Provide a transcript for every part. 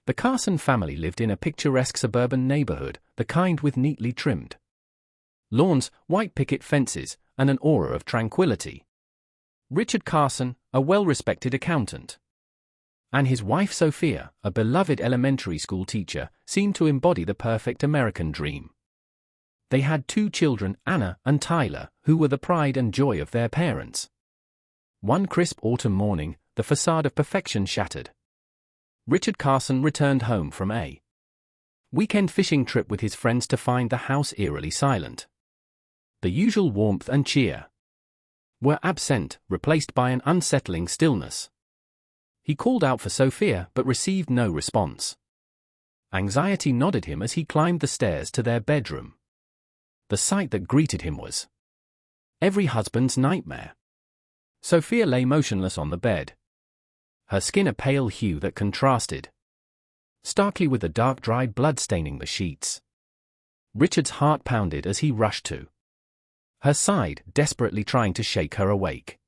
The Carson family lived in a picturesque suburban neighborhood, the kind with neatly trimmed lawns, white picket fences, and an aura of tranquility. Richard Carson, a well-respected accountant, and his wife Sophia, a beloved elementary school teacher, seemed to embody the perfect American dream. They had 2 children, Anna and Tyler, who were the pride and joy of their parents. One crisp autumn morning, the facade of perfection shattered. Richard Carson returned home from a weekend fishing trip with his friends to find the house eerily silent. The usual warmth and cheer were absent, replaced by an unsettling stillness. He called out for Sophia but received no response. Anxiety nodded him as he climbed the stairs to their bedroom. The sight that greeted him was every husband's nightmare. Sophia lay motionless on the bed, her skin a pale hue that contrasted starkly with the dark dried blood staining the sheets. Richard's heart pounded as he rushed to her side, desperately trying to shake her awake.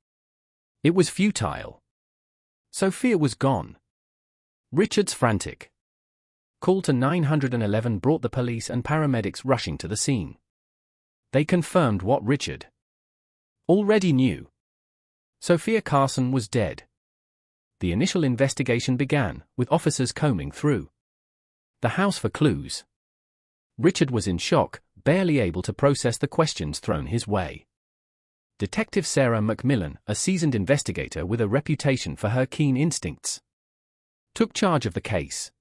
It was futile. Sophia was gone. Richard's frantic call to 911 brought the police and paramedics rushing to the scene. They confirmed what Richard already knew. Sophia Carson was dead. The initial investigation began, with officers combing through the house for clues. Richard was in shock, barely able to process the questions thrown his way. Detective Sarah Macmillan, a seasoned investigator with a reputation for her keen instincts, took charge of the case.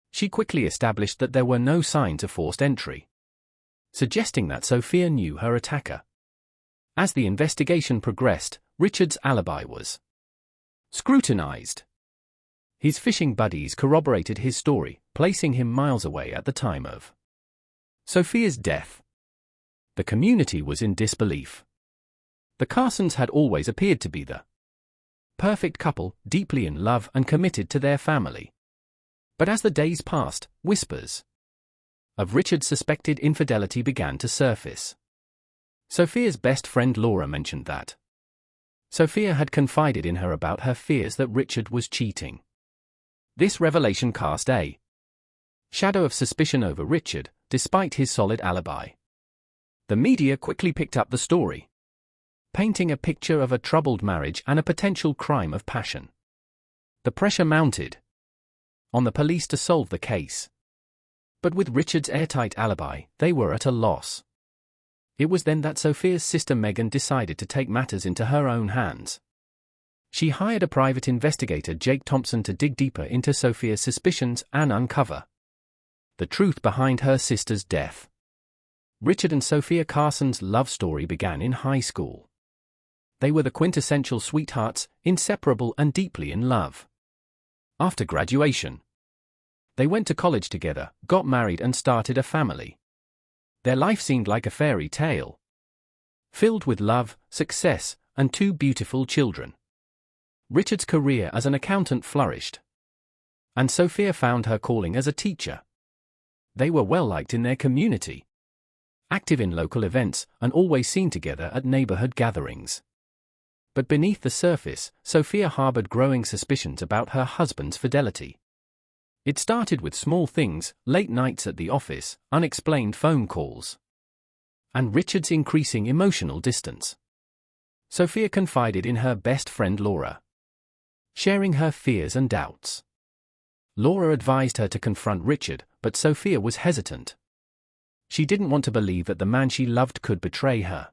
She quickly established that there were no signs of forced entry, suggesting that Sophia knew her attacker. As the investigation progressed, Richard's alibi was scrutinized. His fishing buddies corroborated his story, placing him miles away at the time of Sophia's death. The community was in disbelief. The Carsons had always appeared to be the perfect couple, deeply in love and committed to their family. But as the days passed, whispers of Richard's suspected infidelity began to surface. Sophia's best friend Laura mentioned that Sophia had confided in her about her fears that Richard was cheating. This revelation cast a shadow of suspicion over Richard, despite his solid alibi. The media quickly picked up the story, painting a picture of a troubled marriage and a potential crime of passion. The pressure mounted on the police to solve the case. But with Richard's airtight alibi, they were at a loss. It was then that Sophia's sister Megan decided to take matters into her own hands. She hired a private investigator, Jake Thompson, to dig deeper into Sophia's suspicions and uncover the truth behind her sister's death. Richard and Sophia Carson's love story began in high school. They were the quintessential sweethearts, inseparable and deeply in love. After graduation, they went to college together, got married and started a family. Their life seemed like a fairy tale, filled with love, success, and 2 beautiful children. Richard's career as an accountant flourished, and Sophia found her calling as a teacher. They were well liked in their community, active in local events, and always seen together at neighborhood gatherings. But beneath the surface, Sophia harbored growing suspicions about her husband's fidelity. It started with small things, late nights at the office, unexplained phone calls, and Richard's increasing emotional distance. Sophia confided in her best friend Laura, sharing her fears and doubts. Laura advised her to confront Richard, but Sophia was hesitant. She didn't want to believe that the man she loved could betray her.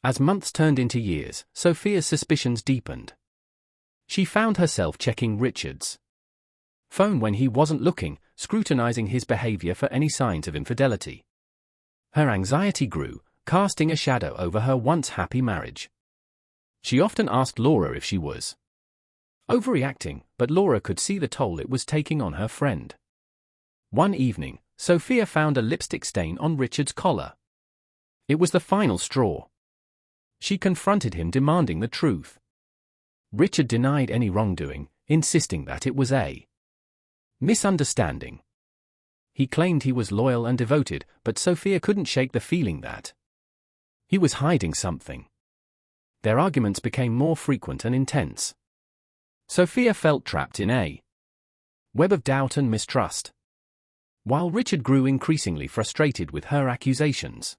As months turned into years, Sophia's suspicions deepened. She found herself checking Richard's phone when he wasn't looking, scrutinizing his behavior for any signs of infidelity. Her anxiety grew, casting a shadow over her once happy marriage. She often asked Laura if she was overreacting, but Laura could see the toll it was taking on her friend. One evening, Sophia found a lipstick stain on Richard's collar. It was the final straw. She confronted him, demanding the truth. Richard denied any wrongdoing, insisting that it was a misunderstanding. He claimed he was loyal and devoted, but Sophia couldn't shake the feeling that he was hiding something. Their arguments became more frequent and intense. Sophia felt trapped in a Web of doubt and mistrust. While Richard grew increasingly frustrated with her accusations.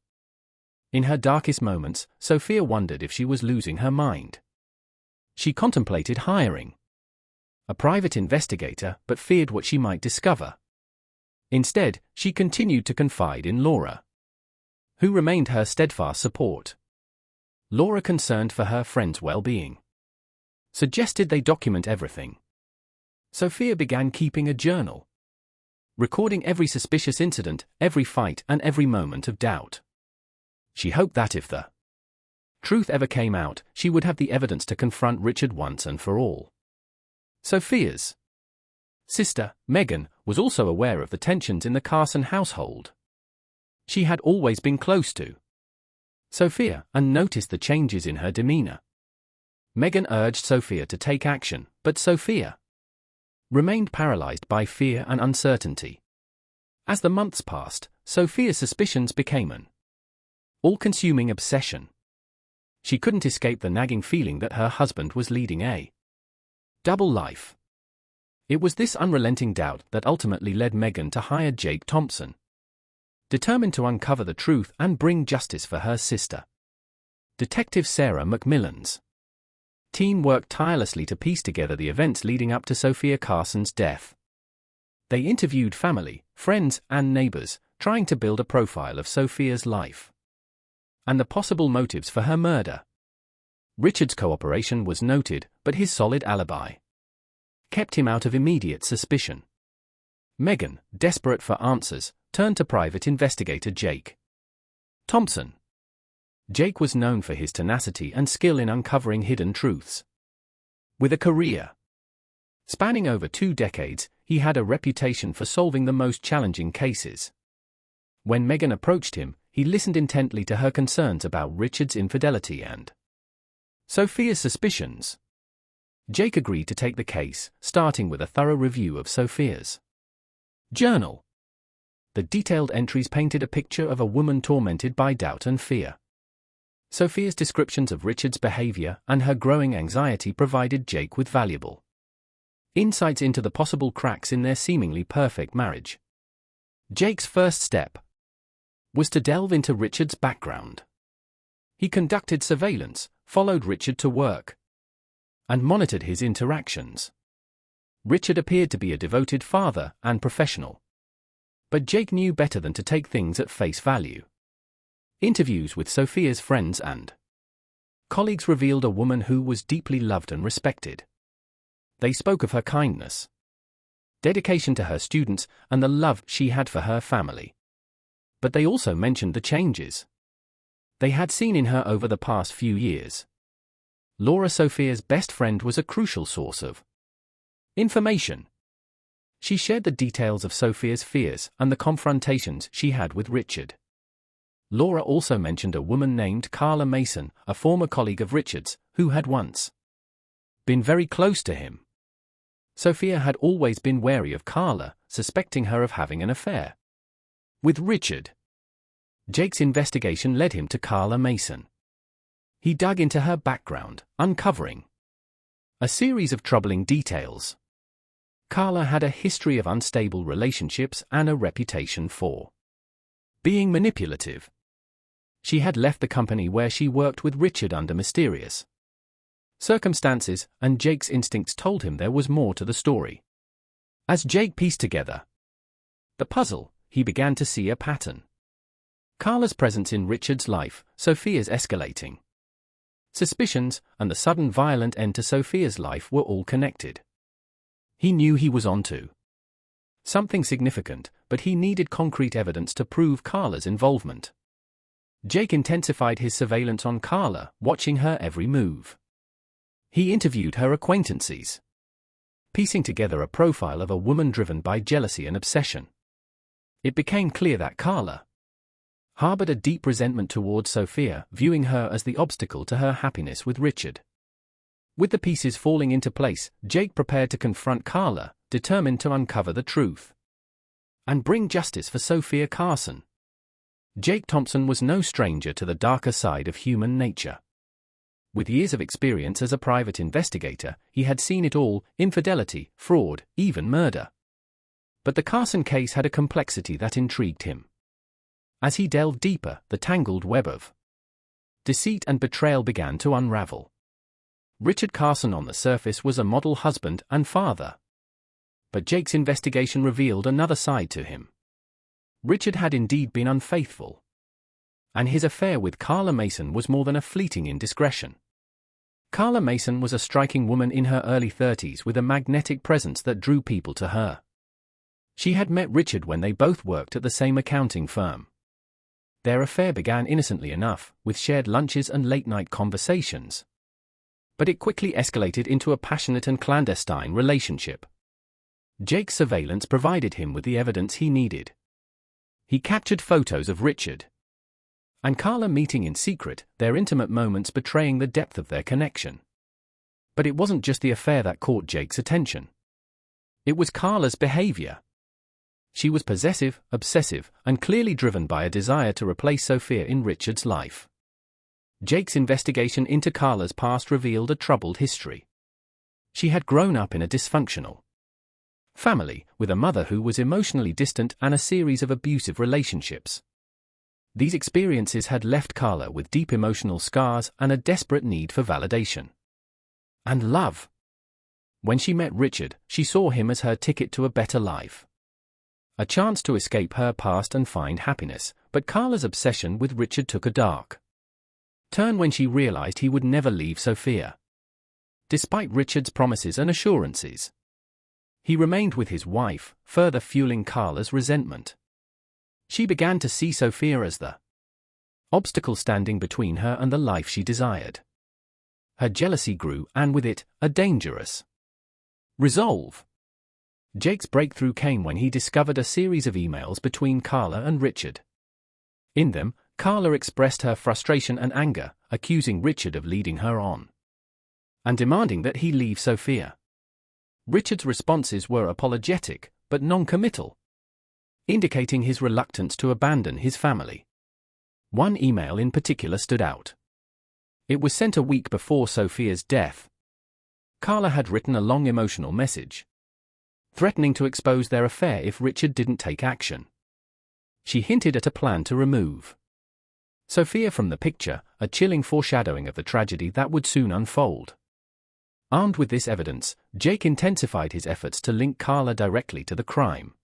In her darkest moments, Sophia wondered if she was losing her mind. She contemplated hiring a private investigator but feared what she might discover. Instead, she continued to confide in Laura, who remained her steadfast support. Laura, concerned for her friend's well-being, suggested they document everything. Sophia began keeping a journal, recording every suspicious incident, every fight, and every moment of doubt. She hoped that if the truth ever came out, she would have the evidence to confront Richard once and for all. Sophia's sister, Megan, was also aware of the tensions in the Carson household. She had always been close to Sophia and noticed the changes in her demeanor. Megan urged Sophia to take action, but Sophia remained paralyzed by fear and uncertainty. As the months passed, Sophia's suspicions became an all-consuming obsession. She couldn't escape the nagging feeling that her husband was leading a double life. It was this unrelenting doubt that ultimately led Megan to hire Jake Thompson, determined to uncover the truth and bring justice for her sister. Detective Sarah McMillan's team worked tirelessly to piece together the events leading up to Sophia Carson's death. They interviewed family, friends, and neighbors, trying to build a profile of Sophia's life and the possible motives for her murder. Richard's cooperation was noted, but his solid alibi kept him out of immediate suspicion. Megan, desperate for answers, turned to private investigator Jake Thompson. Jake was known for his tenacity and skill in uncovering hidden truths. With a career spanning over 2 decades, he had a reputation for solving the most challenging cases. When Megan approached him, he listened intently to her concerns about Richard's infidelity and Sophia's suspicions. Jake agreed to take the case, starting with a thorough review of Sophia's journal. The detailed entries painted a picture of a woman tormented by doubt and fear. Sophia's descriptions of Richard's behavior and her growing anxiety provided Jake with valuable insights into the possible cracks in their seemingly perfect marriage. Jake's first step was to delve into Richard's background. He conducted surveillance, followed Richard to work, and monitored his interactions. Richard appeared to be a devoted father and professional, but Jake knew better than to take things at face value. Interviews with Sophia's friends and colleagues revealed a woman who was deeply loved and respected. They spoke of her kindness, dedication to her students, and the love she had for her family. But they also mentioned the changes they had seen in her over the past few years. Laura, Sophia's best friend, was a crucial source of information. She shared the details of Sophia's fears and the confrontations she had with Richard. Laura also mentioned a woman named Carla Mason, a former colleague of Richard's, who had once been very close to him. Sophia had always been wary of Carla, suspecting her of having an affair with Richard. Jake's investigation led him to Carla Mason. He dug into her background, uncovering a series of troubling details. Carla had a history of unstable relationships and a reputation for being manipulative. She had left the company where she worked with Richard under mysterious circumstances, and Jake's instincts told him there was more to the story. As Jake pieced together the puzzle, he began to see a pattern. Carla's presence in Richard's life, Sophia's escalating suspicions, and the sudden violent end to Sophia's life were all connected. He knew he was onto something significant, but he needed concrete evidence to prove Carla's involvement. Jake intensified his surveillance on Carla, watching her every move. He interviewed her acquaintances, piecing together a profile of a woman driven by jealousy and obsession. It became clear that Carla harbored a deep resentment towards Sophia, viewing her as the obstacle to her happiness with Richard. With the pieces falling into place, Jake prepared to confront Carla, determined to uncover the truth and bring justice for Sophia Carson. Jake Thompson was no stranger to the darker side of human nature. With years of experience as a private investigator, he had seen it all: infidelity, fraud, even murder. But the Carson case had a complexity that intrigued him. As he delved deeper, the tangled web of deceit and betrayal began to unravel. Richard Carson on the surface was a model husband and father. But Jake's investigation revealed another side to him. Richard had indeed been unfaithful. And his affair with Carla Mason was more than a fleeting indiscretion. Carla Mason was a striking woman in her early 30s with a magnetic presence that drew people to her. She had met Richard when they both worked at the same accounting firm. Their affair began innocently enough, with shared lunches and late-night conversations. But it quickly escalated into a passionate and clandestine relationship. Jake's surveillance provided him with the evidence he needed. He captured photos of Richard and Carla meeting in secret, their intimate moments betraying the depth of their connection. But it wasn't just the affair that caught Jake's attention. It was Carla's behavior. She was possessive, obsessive, and clearly driven by a desire to replace Sophia in Richard's life. Jake's investigation into Carla's past revealed a troubled history. She had grown up in a dysfunctional family, with a mother who was emotionally distant and a series of abusive relationships. These experiences had left Carla with deep emotional scars and a desperate need for validation and love. When she met Richard, she saw him as her ticket to a better life. A chance to escape her past and find happiness, but Carla's obsession with Richard took a dark turn when she realized he would never leave Sophia. Despite Richard's promises and assurances, he remained with his wife, further fueling Carla's resentment. She began to see Sophia as the obstacle standing between her and the life she desired. Her jealousy grew, and with it, a dangerous resolve. Jake's breakthrough came when he discovered a series of emails between Carla and Richard. In them, Carla expressed her frustration and anger, accusing Richard of leading her on and demanding that he leave Sophia. Richard's responses were apologetic, but non-committal, indicating his reluctance to abandon his family. One email in particular stood out. It was sent a week before Sophia's death. Carla had written a long emotional message, threatening to expose their affair if Richard didn't take action. She hinted at a plan to remove Sophia from the picture, a chilling foreshadowing of the tragedy that would soon unfold. Armed with this evidence, Jake intensified his efforts to link Carla directly to the crime.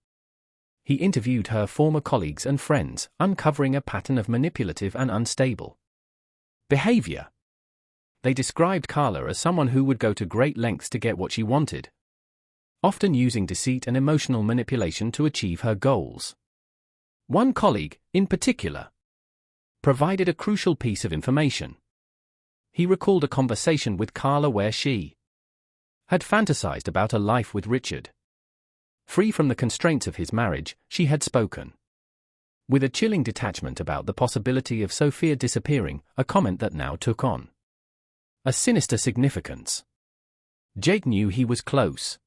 He interviewed her former colleagues and friends, uncovering a pattern of manipulative and unstable behavior. They described Carla as someone who would go to great lengths to get what she wanted, often using deceit and emotional manipulation to achieve her goals. One colleague, in particular, provided a crucial piece of information. He recalled a conversation with Carla where she had fantasized about a life with Richard. Free from the constraints of his marriage, she had spoken with a chilling detachment about the possibility of Sophia disappearing, a comment that now took on a sinister significance. Jake knew he was close.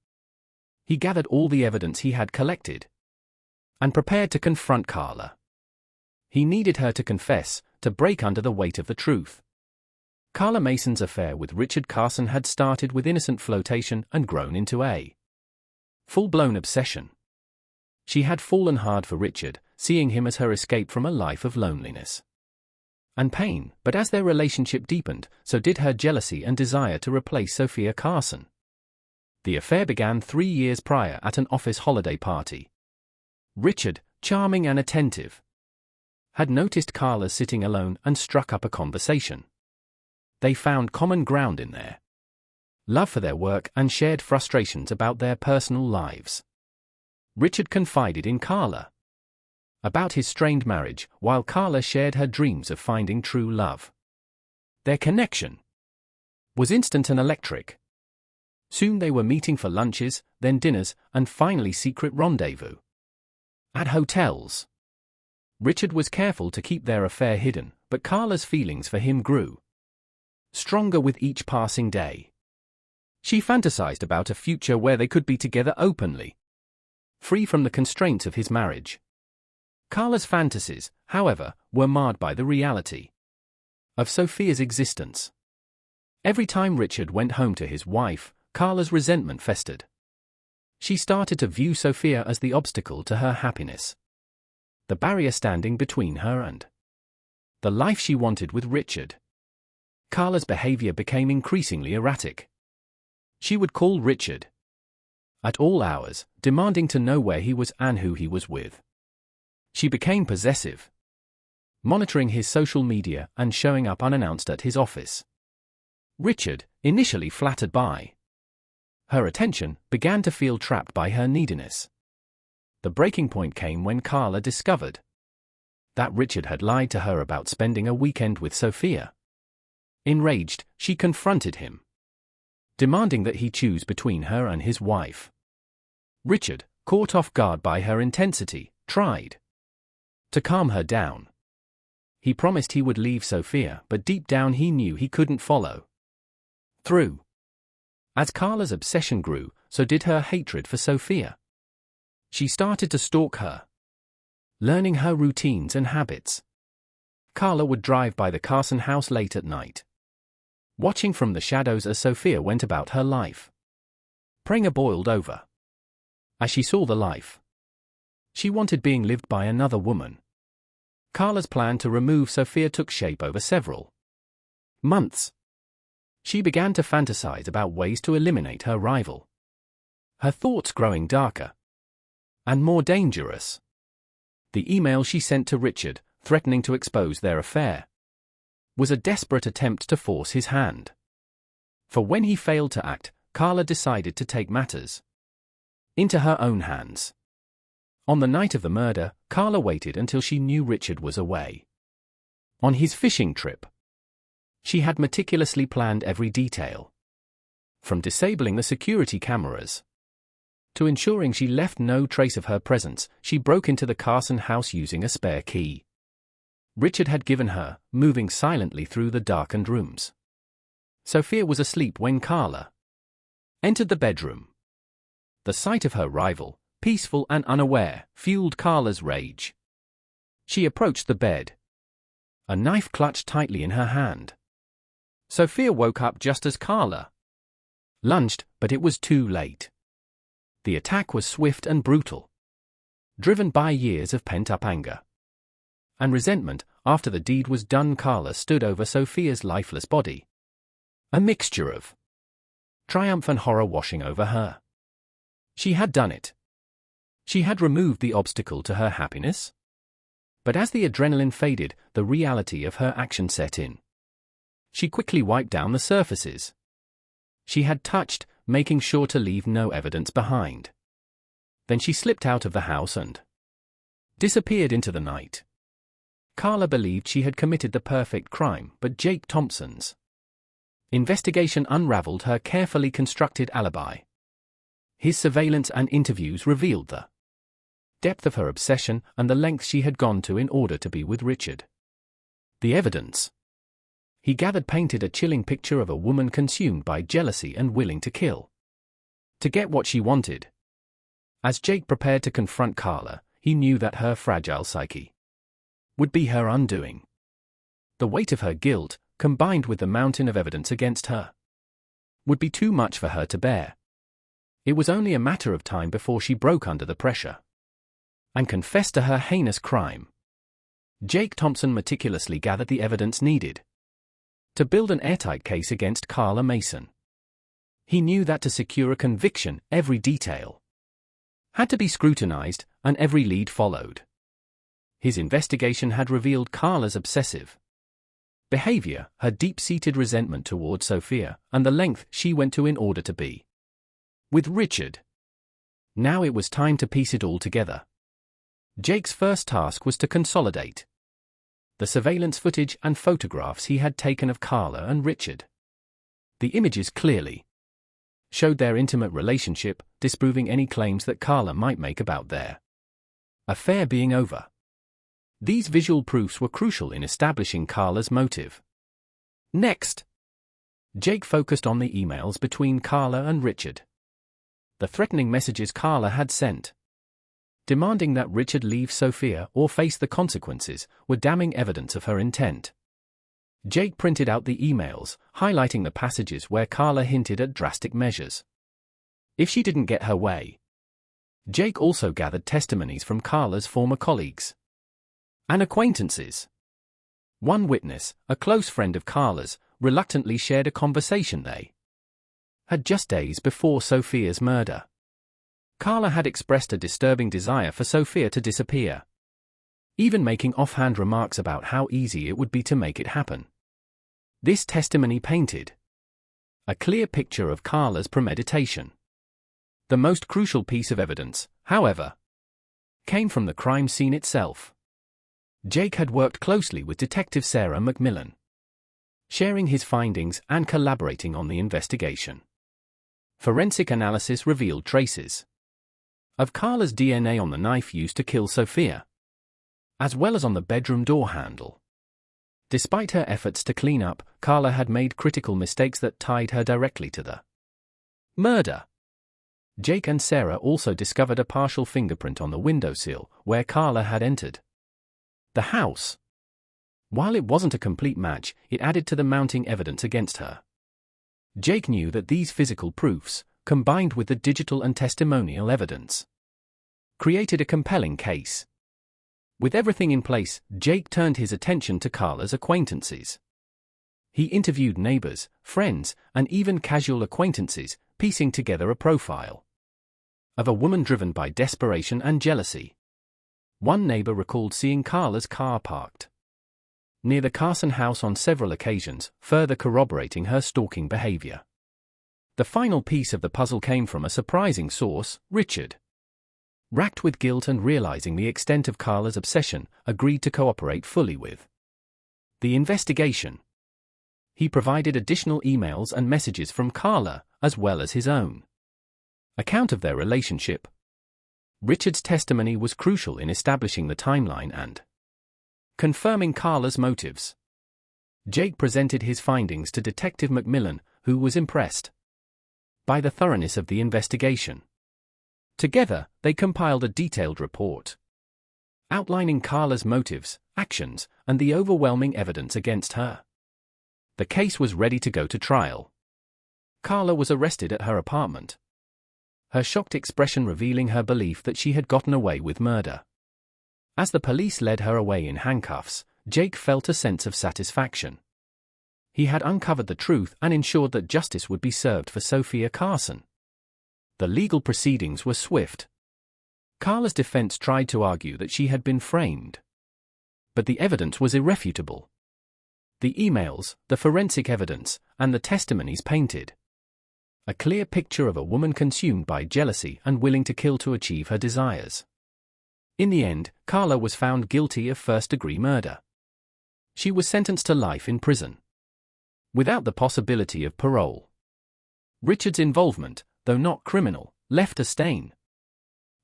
He gathered all the evidence he had collected and prepared to confront Carla. He needed her to confess, to break under the weight of the truth. Carla Mason's affair with Richard Carson had started with innocent flirtation and grown into a full-blown obsession. She had fallen hard for Richard, seeing him as her escape from a life of loneliness and pain, but as their relationship deepened, so did her jealousy and desire to replace Sophia Carson. The affair began 3 years prior at an office holiday party. Richard, charming and attentive, had noticed Carla sitting alone and struck up a conversation. They found common ground in their love for their work and shared frustrations about their personal lives. Richard confided in Carla about his strained marriage, while Carla shared her dreams of finding true love. Their connection was instant and electric. Soon they were meeting for lunches, then dinners, and finally secret rendezvous at hotels. Richard was careful to keep their affair hidden, but Carla's feelings for him grew stronger with each passing day. She fantasized about a future where they could be together openly, free from the constraints of his marriage. Carla's fantasies, however, were marred by the reality of Sophia's existence. Every time Richard went home to his wife, Carla's resentment festered. She started to view Sophia as the obstacle to her happiness. The barrier standing between her and the life she wanted with Richard. Carla's behavior became increasingly erratic. She would call Richard at all hours, demanding to know where he was and who he was with. She became possessive, monitoring his social media and showing up unannounced at his office. Richard, initially flattered by her attention, began to feel trapped by her neediness. The breaking point came when Carla discovered that Richard had lied to her about spending a weekend with Sophia. Enraged, she confronted him, demanding that he choose between her and his wife. Richard, caught off guard by her intensity, tried to calm her down. He promised he would leave Sophia, but deep down he knew he couldn't follow through. As Carla's obsession grew, so did her hatred for Sophia. She started to stalk her, learning her routines and habits. Carla would drive by the Carson house late at night, watching from the shadows as Sophia went about her life. Pranger boiled over as she saw the life she wanted being lived by another woman. Carla's plan to remove Sophia took shape over several months. She began to fantasize about ways to eliminate her rival, her thoughts growing darker and more dangerous. The email she sent to Richard, threatening to expose their affair, was a desperate attempt to force his hand. For when he failed to act, Carla decided to take matters into her own hands. On the night of the murder, Carla waited until she knew Richard was away on his fishing trip. She had meticulously planned every detail, from disabling the security cameras to ensuring she left no trace of her presence. She broke into the Carson house using a spare key Richard had given her, moving silently through the darkened rooms. Sophia was asleep when Carla entered the bedroom. The sight of her rival, peaceful and unaware, fueled Carla's rage. She approached the bed, a knife clutched tightly in her hand. Sophia woke up just as Carla lunged, but it was too late. The attack was swift and brutal, driven by years of pent-up anger and resentment. After the deed was done, Carla stood over Sophia's lifeless body, a mixture of triumph and horror washing over her. She had done it. She had removed the obstacle to her happiness. But as the adrenaline faded, the reality of her action set in. She quickly wiped down the surfaces she had touched, making sure to leave no evidence behind. Then she slipped out of the house and disappeared into the night. Carla believed she had committed the perfect crime, but Jake Thompson's investigation unraveled her carefully constructed alibi. His surveillance and interviews revealed the depth of her obsession and the lengths she had gone to in order to be with Richard. The evidence he gathered painted a chilling picture of a woman consumed by jealousy and willing to kill to get what she wanted. As Jake prepared to confront Carla, he knew that her fragile psyche would be her undoing. The weight of her guilt, combined with the mountain of evidence against her, would be too much for her to bear. It was only a matter of time before she broke under the pressure and confessed to her heinous crime. Jake Thompson meticulously gathered the evidence needed to build an airtight case against Carla Mason. He knew that to secure a conviction, every detail had to be scrutinized, and every lead followed. His investigation had revealed Carla's obsessive behavior, her deep-seated resentment toward Sophia, and the length she went to in order to be with Richard. Now it was time to piece it all together. Jake's first task was to consolidate the surveillance footage and photographs he had taken of Carla and Richard. The images clearly showed their intimate relationship, disproving any claims that Carla might make about their affair being over. These visual proofs were crucial in establishing Carla's motive. Next, Jake focused on the emails between Carla and Richard. The threatening messages Carla had sent, demanding that Richard leave Sophia or face the consequences, were damning evidence of her intent. Jake printed out the emails, highlighting the passages where Carla hinted at drastic measures if she didn't get her way. Jake also gathered testimonies from Carla's former colleagues and acquaintances. One witness, a close friend of Carla's, reluctantly shared a conversation they had just days before Sophia's murder. Carla had expressed a disturbing desire for Sophia to disappear, even making offhand remarks about how easy it would be to make it happen. This testimony painted a clear picture of Carla's premeditation. The most crucial piece of evidence, however, came from the crime scene itself. Jake had worked closely with Detective Sarah McMillan, sharing his findings and collaborating on the investigation. Forensic analysis revealed traces of Carla's DNA on the knife used to kill Sophia, as well as on the bedroom door handle. Despite her efforts to clean up, Carla had made critical mistakes that tied her directly to the murder. Jake and Sarah also discovered a partial fingerprint on the windowsill where Carla had entered the house. While it wasn't a complete match, it added to the mounting evidence against her. Jake knew that these physical proofs, combined with the digital and testimonial evidence, created a compelling case. With everything in place, Jake turned his attention to Carla's acquaintances. He interviewed neighbors, friends, and even casual acquaintances, piecing together a profile of a woman driven by desperation and jealousy. One neighbor recalled seeing Carla's car parked near the Carson house on several occasions, further corroborating her stalking behavior. The final piece of the puzzle came from a surprising source, Richard. Racked with guilt and realizing the extent of Carla's obsession, agreed to cooperate fully with the investigation. He provided additional emails and messages from Carla, as well as his own account of their relationship. Richard's testimony was crucial in establishing the timeline and confirming Carla's motives. Jake presented his findings to Detective McMillan, who was impressed by the thoroughness of the investigation. Together, they compiled a detailed report outlining Carla's motives, actions, and the overwhelming evidence against her. The case was ready to go to trial. Carla was arrested at her apartment, her shocked expression revealing her belief that she had gotten away with murder. As the police led her away in handcuffs, Jake felt a sense of satisfaction. He had uncovered the truth and ensured that justice would be served for Sophia Carson. The legal proceedings were swift. Carla's defense tried to argue that she had been framed, but the evidence was irrefutable. The emails, the forensic evidence, and the testimonies painted a clear picture of a woman consumed by jealousy and willing to kill to achieve her desires. In the end, Carla was found guilty of first-degree murder. She was sentenced to life in prison, without the possibility of parole. Richard's involvement, though not criminal, left a stain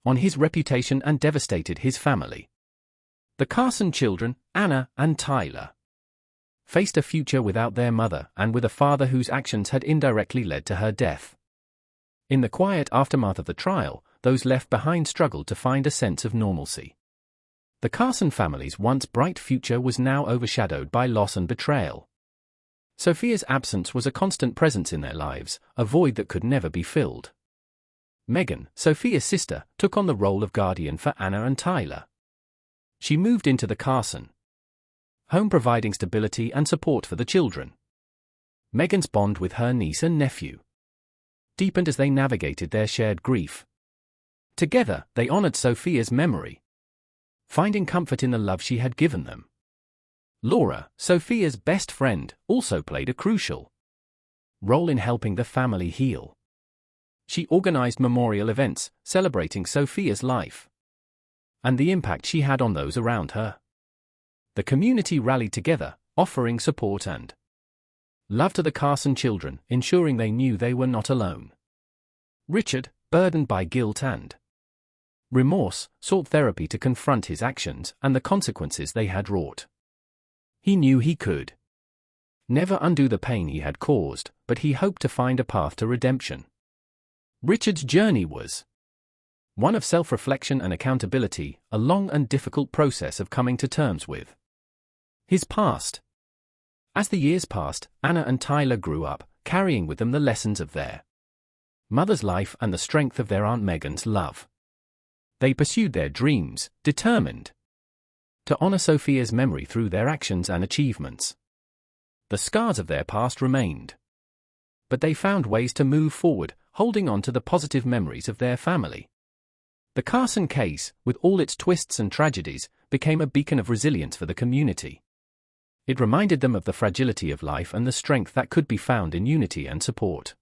on his reputation and devastated his family. The Carson children, Anna and Tyler, faced a future without their mother and with a father whose actions had indirectly led to her death. In the quiet aftermath of the trial, those left behind struggled to find a sense of normalcy. The Carson family's once bright future was now overshadowed by loss and betrayal. Sophia's absence was a constant presence in their lives, a void that could never be filled. Megan, Sophia's sister, took on the role of guardian for Anna and Tyler. She moved into the Carson home, providing stability and support for the children. Megan's bond with her niece and nephew deepened as they navigated their shared grief. Together, they honored Sophia's memory, finding comfort in the love she had given them. Laura, Sophia's best friend, also played a crucial role in helping the family heal. She organized memorial events, celebrating Sophia's life and the impact she had on those around her. The community rallied together, offering support and love to the Carson children, ensuring they knew they were not alone. Richard, burdened by guilt and remorse, sought therapy to confront his actions and the consequences they had wrought. He knew he could never undo the pain he had caused, but he hoped to find a path to redemption. Richard's journey was one of self-reflection and accountability, a long and difficult process of coming to terms with his past. As the years passed, Anna and Tyler grew up, carrying with them the lessons of their mother's life and the strength of their Aunt Megan's love. They pursued their dreams, determined to honor Sophia's memory through their actions and achievements. The scars of their past remained, but they found ways to move forward, holding on to the positive memories of their family. The Carson case, with all its twists and tragedies, became a beacon of resilience for the community. It reminded them of the fragility of life and the strength that could be found in unity and support.